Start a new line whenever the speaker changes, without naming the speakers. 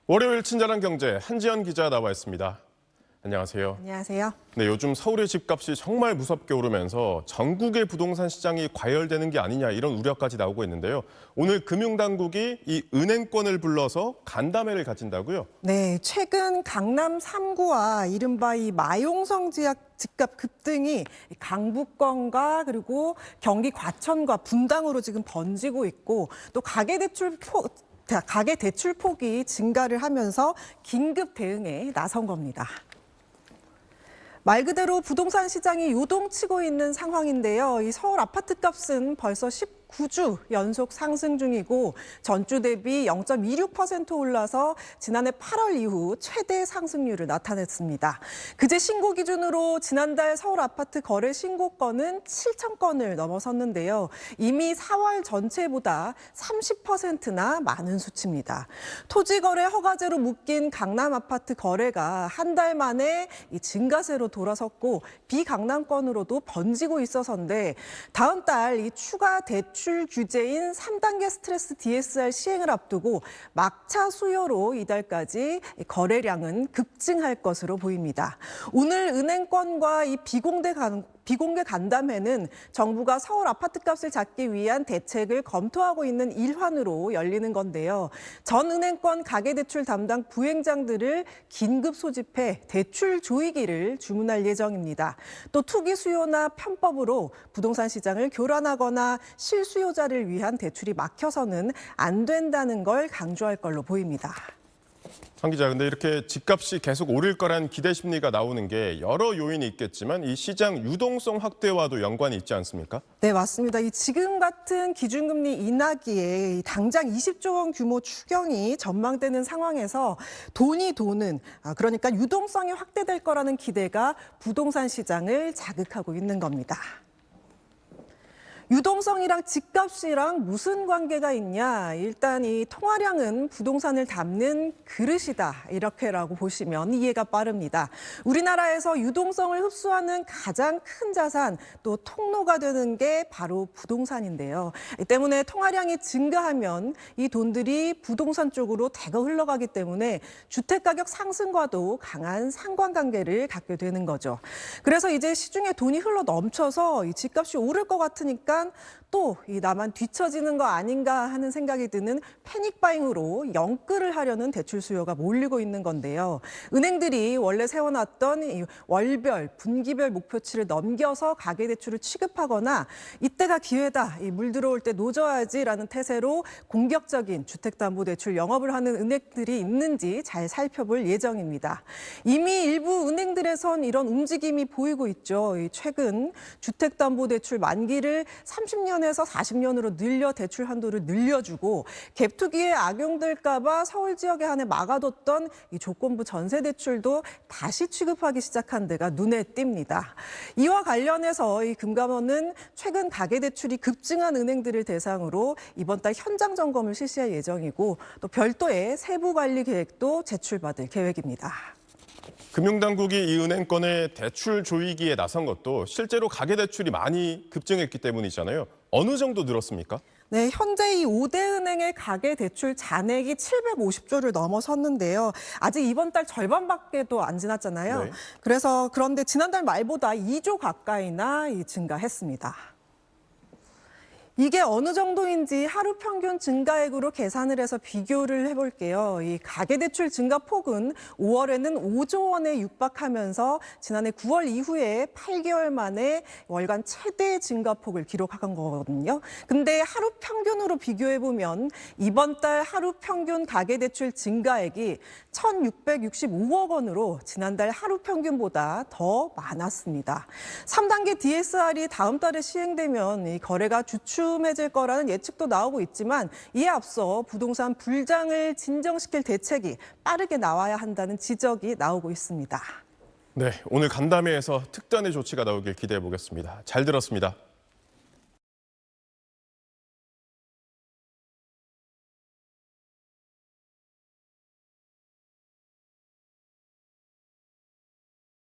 월요일 친절한 경제 한지연 기자 나와 있습니다. 안녕하세요.
안녕하세요.
네, 요즘 서울의 집값이 정말 무섭게 오르면서 전국의 부동산 시장이 과열되는 게 아니냐 이런 우려까지 나오고 있는데요. 오늘 금융당국이 이 은행권을 불러서 간담회를 가진다고요?
네, 최근 강남 3구와 이른바 이 마용성 지역 집값 급등이 강북권과 그리고 경기 과천과 분당으로 지금 번지고 있고 또 가계 대출 폭이 증가를 하면서 긴급 대응에 나선 겁니다. 말 그대로 부동산 시장이 요동치고 있는 상황인데요. 이 서울 아파트 값은 벌써 19주 연속 상승 중이고 전주 대비 0.26% 올라서 지난해 8월 이후 최대 상승률을 나타냈습니다. 그제 신고 기준으로 지난달 서울 아파트 거래 신고 건은 7천 건을 넘어섰는데요. 이미 4월 전체보다 30%나 많은 수치입니다. 토지거래 허가제로 묶인 강남 아파트 거래가 한 달 만에 이 증가세로 돌아섰고 비강남권으로도 번지고 있어서인데 다음 달 이 추가 대출 규제인 3단계 스트레스 DSR 시행을 앞두고 막차 수요로 이달까지 거래량은 급증할 것으로 보입니다. 오늘 은행권과 이 비공개 간담회는 정부가 서울 아파트값을 잡기 위한 대책을 검토하고 있는 일환으로 열리는 건데요. 전 은행권 가계대출 담당 부행장들을 긴급 소집해 대출 조이기를 주문할 예정입니다. 또 투기 수요나 편법으로 부동산 시장을 교란하거나 실수요자를 위한 대출이 막혀서는 안 된다는 걸 강조할 걸로 보입니다.
상 기자, 근데 이렇게 집값이 계속 오를 거란 기대 심리가 나오는 게 여러 요인이 있겠지만 이 시장 유동성 확대와도 연관이 있지 않습니까?
네, 맞습니다. 이 지금 같은 기준금리 인하기에 당장 20조 원 규모 추경이 전망되는 상황에서 돈이 도는, 그러니까 유동성이 확대될 거라는 기대가 부동산 시장을 자극하고 있는 겁니다. 유동성이랑 집값이랑 무슨 관계가 있냐? 일단 이 통화량은 부동산을 담는 그릇이다. 이렇게라고 보시면 이해가 빠릅니다. 우리나라에서 유동성을 흡수하는 가장 큰 자산, 또 통로가 되는 게 바로 부동산인데요. 이 때문에 통화량이 증가하면 이 돈들이 부동산 쪽으로 대거 흘러가기 때문에 주택가격 상승과도 강한 상관관계를 갖게 되는 거죠. 그래서 이제 시중에 돈이 흘러 넘쳐서 이 집값이 오를 것 같으니까 또 나만 뒤처지는 거 아닌가 하는 생각이 드는 패닉바잉으로 영끌을 하려는 대출 수요가 몰리고 있는 건데요. 은행들이 원래 세워놨던 이 월별, 분기별 목표치를 넘겨서 가계대출을 취급하거나 이때가 기회다, 물 들어올 때 노져야지라는 태세로 공격적인 주택담보대출 영업을 하는 은행들이 있는지 잘 살펴볼 예정입니다. 이미 일부 은행들에선 이런 움직임이 보이고 있죠. 최근 주택담보대출 만기를 30년에서 40년으로 늘려 대출 한도를 늘려주고 갭 투기에 악용될까 봐 서울 지역에 한해 막아뒀던 이 조건부 전세 대출도 다시 취급하기 시작한 데가 눈에 띕니다. 이와 관련해서 이 금감원은 최근 가계 대출이 급증한 은행들을 대상으로 이번 달 현장 점검을 실시할 예정이고 또 별도의 세부 관리 계획도 제출받을 계획입니다.
금융당국이 이 은행권의 대출 조이기에 나선 것도 실제로 가계대출이 많이 급증했기 때문이잖아요. 어느 정도 늘었습니까?
네, 현재 이 5대 은행의 가계대출 잔액이 750조를 넘어섰는데요. 아직 이번 달 절반밖에도 안 지났잖아요.
네.
그런데 지난달 말보다 2조 가까이나 증가했습니다. 이게 어느 정도인지 하루 평균 증가액으로 계산을 해서 비교를 해볼게요. 이 가계대출 증가 폭은 5월에는 5조 원에 육박하면서 지난해 9월 이후에 8개월 만에 월간 최대 증가폭을 기록한 거거든요. 근데 하루 평균으로 비교해보면 이번 달 하루 평균 가계대출 증가액이 1,665억 원으로 지난달 하루 평균보다 더 많았습니다. 3단계 DSR이 다음 달에 시행되면 이 거래가 주춤해질 거라는 예측도 나오고 있지만 이에 앞서 부동산 불장을 진정시킬 대책이 빠르게 나와야 한다는 지적이 나오고 있습니다.
네, 오늘 간담회에서 특단의 조치가 나오길 기대해 보겠습니다. 잘 들었습니다.